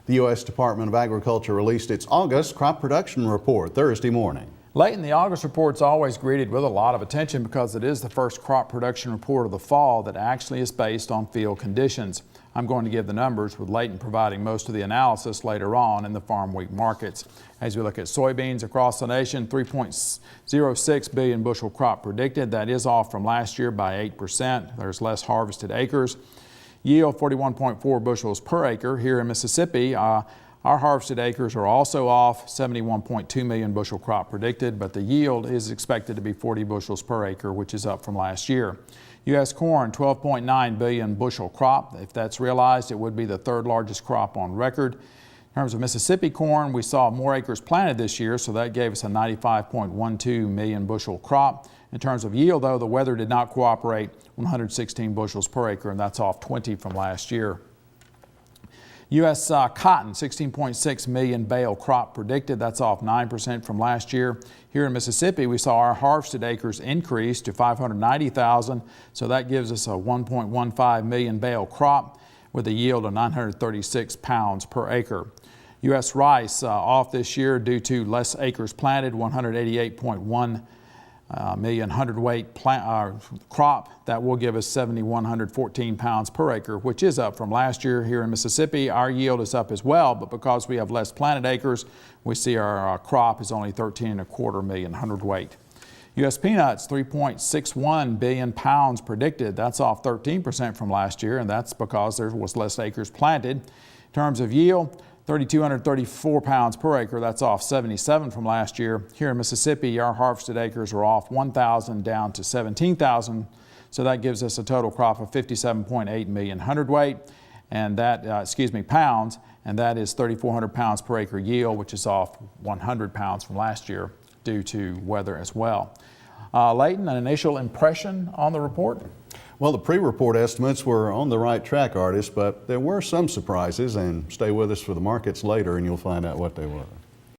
The U.S. Department of Agriculture released its August crop production report Thursday morning. Leighton, the August report's always greeted with a lot of attention because it is the first crop production report of the fall that actually is based on field conditions. I'm going to give the numbers, with Leighton providing most of the analysis later on in the Farm Week markets. As we look at soybeans across the nation, 3.06 billion bushel crop predicted. That is off from last year by 8%. There's less harvested acres. Yield 41.4 bushels per acre. Here in Mississippi, our harvested acres are also off, 71.2 million bushel crop predicted, but the yield is expected to be 40 bushels per acre, which is up from last year. U.S. corn, 12.9 billion bushel crop. If that's realized, it would be the third largest crop on record. In terms of Mississippi corn, we saw more acres planted this year, so that gave us a 95.12 million bushel crop. In terms of yield, though, the weather did not cooperate, 116 bushels per acre, and that's off 20 from last year. U.S. cotton, 16.6 million bale crop predicted. That's off 9% from last year. Here in Mississippi, we saw our harvested acres increase to 590,000, so that gives us a 1.15 million bale crop with a yield of 936 pounds per acre. U.S. rice off this year due to less acres planted, 188.1 million hundredweight crop. That will give us 7,114 pounds per acre, which is up from last year. Here in Mississippi, our yield is up as well, but because we have less planted acres, we see our crop is only 13.25 million hundredweight. U.S. peanuts, 3.61 billion pounds predicted. That's off 13% from last year, and that's because there was less acres planted. In terms of yield, 3,234 pounds per acre. That's off 77 from last year. Here in Mississippi, our harvested acres are off 1,000 down to 17,000. So that gives us a total crop of 57.8 million hundredweight, and that, pounds, and that is 3,400 pounds per acre yield, which is off 100 pounds from last year due to weather as well. Leighton, an initial impression on the report? Well, the pre-report estimates were on the right track, Artis, but there were some surprises, and stay with us for the markets later and you'll find out what they were.